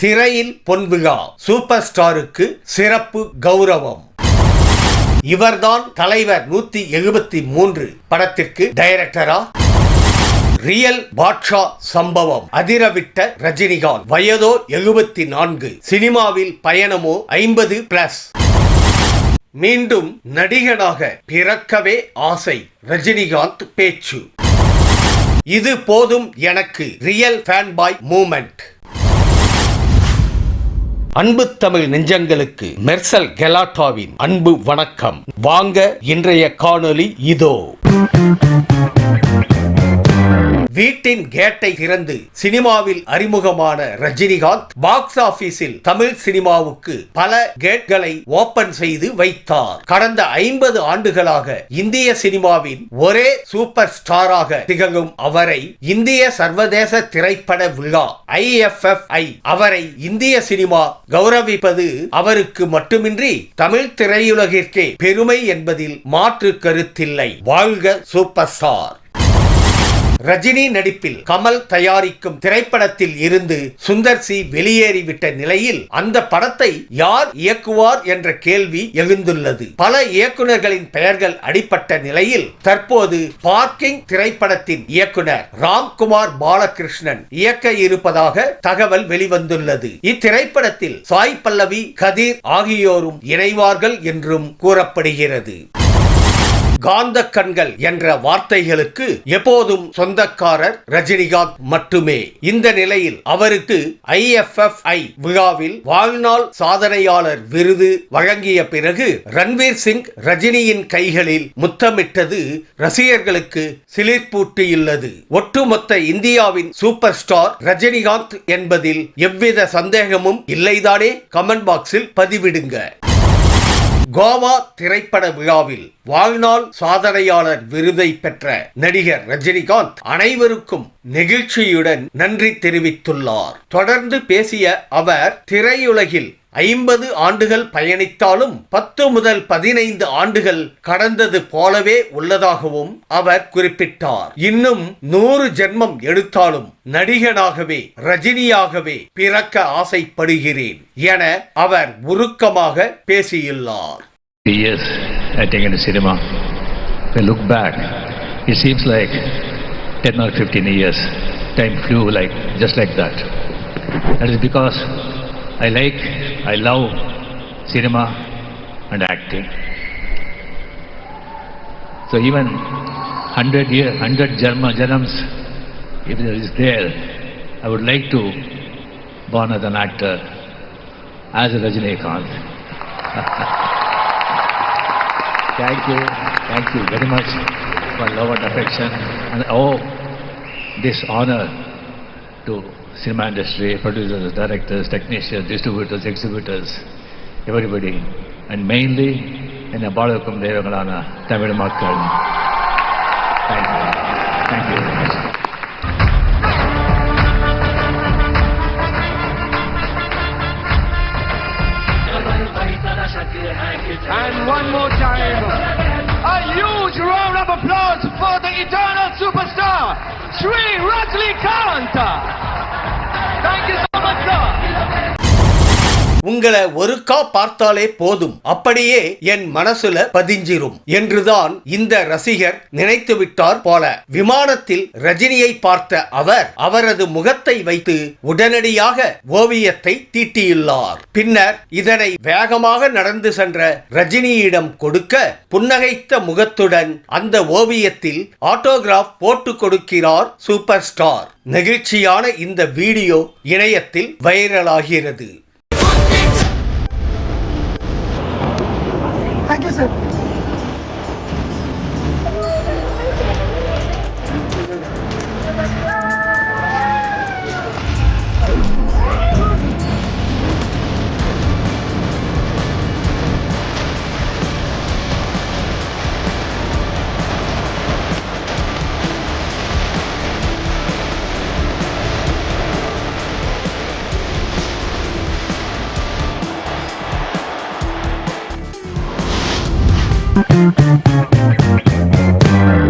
திரையில் பொன்விழா, சூப்பர் ஸ்டாருக்கு சிறப்பு கௌரவம். இவர்தான் தலைவர் 173 படத்திற்கு டைரக்டரா? ரியல் பாட்ஷா சம்பவம் அதிரவிட்ட ரஜினிகாந்த். வயதோ 74, சினிமாவில் பயணமோ 50+. மீண்டும் நடிகனாக பிறக்கவே ஆசை, ரஜினிகாந்த் பேச்சு. இது போதும் எனக்கு, ரியல் ஃபேன் பாய் மூமெண்ட். அன்பு தமிழ் நெஞ்சங்களுக்கு மெர்சல் கெலாட்டாவின் அன்பு வணக்கம். வாங்க இன்றைய காணொளி இதோ. வீட்டின் கேட்டை திறந்து சினிமாவில் அறிமுகமான ரஜினிகாந்த் பாக்ஸ் ஆபீஸில் தமிழ் சினிமாவுக்கு பல கேட்களை ஓபன் செய்து வைத்தார். கடந்த 50 ஆண்டுகளாக இந்திய சினிமாவின் ஒரே சூப்பர் ஸ்டாராக திகழும் அவரை இந்திய சர்வதேச திரைப்பட விழா IFFI அவரை இந்திய சினிமா கௌரவிப்பது அவருக்கு மட்டுமின்றி தமிழ் திரையுலகிற்கே பெருமை என்பதில் மாற்று கருத்தில்லை. வாழ்க சூப்பர் ஸ்டார். ரஜினி நடிப்பில் கமல் தயாரிக்கும் திரைப்படத்தில் இருந்து சுந்தர் சி வெளியேறிவிட்ட நிலையில் அந்த படத்தை யார் இயக்குவார் என்ற கேள்வி எழுந்துள்ளது. பல இயக்குநர்களின் பெயர்கள் அடிபட்ட நிலையில் தற்போது பார்க்கிங் திரைப்படத்தின் இயக்குனர் ராம்குமார் பாலகிருஷ்ணன் இயக்க இருப்பதாக தகவல் வெளிவந்துள்ளது. இத்திரைப்படத்தில் சாய் பல்லவி, கதிர் ஆகியோரும் இணைவார்கள் என்றும் கூறப்படுகிறது. காந்த கண்கள் என்ற வார்த்தைகளுக்கு எப்போதும் சொந்தக்காரர் ரஜினிகாந்த் மட்டுமே. இந்த நிலையில் அவருக்கு IFFI விழாவில் வாழ்நாள் சாதனையாளர் விருது வழங்கிய பிறகு ரன்வீர் சிங் ரஜினியின் கைகளில் முத்தமிட்டது ரசிகர்களுக்கு சிலிர்ப்பூட்டியுள்ளது. ஒட்டுமொத்த இந்தியாவின் சூப்பர் ஸ்டார் ரஜினிகாந்த் என்பதில் எவ்வித சந்தேகமும் இல்லைதானே? கமெண்ட் பாக்ஸில் பதிவிடுங்க. கோவா திரைப்பட விழாவில் வாழ்நாள் சாதனையாளர் விருதை பெற்ற நடிகர் ரஜினிகாந்த் அனைவருக்கும் நெகிழ்ச்சியுடன் நன்றி தெரிவித்துள்ளார். தொடர்ந்து பேசிய அவர் திரையுலகில் 50 ஆண்டுகள் பயணித்தாலும் 10 முதல் 15 ஆண்டுகள் கடந்தது போலவே உள்ளதாகவும் அவர் குறிப்பிட்டார். இன்னும் 100 ஜென்மம் எடுத்தாலும் நடிகனாகவே ரஜினியாகவே பிறக்க ஆசைப்படுகிறேன் என அவர் உருக்கமாக பேசியுள்ளார். Years I think in the cinema. If I look back, it seems like 10 or 15 years. Time flew just like that. That is because I love cinema and acting. So even 100 Janams, if it is there, I would like to born as an actor, as a Rajinikanth. Thank you very much for love and affection, and this honor to cinema industry, producers, directors, technicians, distributors, exhibitors, everybody, and mainly in a Balakum Devagalana Tamil Makkal. Thank you very much. And one more time, a huge round of applause for the eternal superstar, Shri Rajinikanth. Thank you so much, sir. உங்களை ஒருக்கா பார்த்தாலே போதும், அப்படியே என் மனசுல பதிஞ்சிரும் என்றுதான் இந்த ரசிகர் நினைத்து விட்டார் போல. விமானத்தில் ரஜினியை பார்த்த அவர் அவரது முகத்தை வைத்து உடனடியாக ஓவியத்தை தீட்டியுள்ளார். பின்னர் இதனை வேகமாக நடந்து சென்ற ரஜினியிடம் கொடுக்க புன்னகைத்த முகத்துடன் அந்த ஓவியத்தில் ஆட்டோகிராஃப் போட்டு கொடுக்கிறார் சூப்பர் ஸ்டார். நெகிழ்ச்சியான இந்த வீடியோ இணையத்தில் வைரலாகிறது. Thank you, sir. Thank you.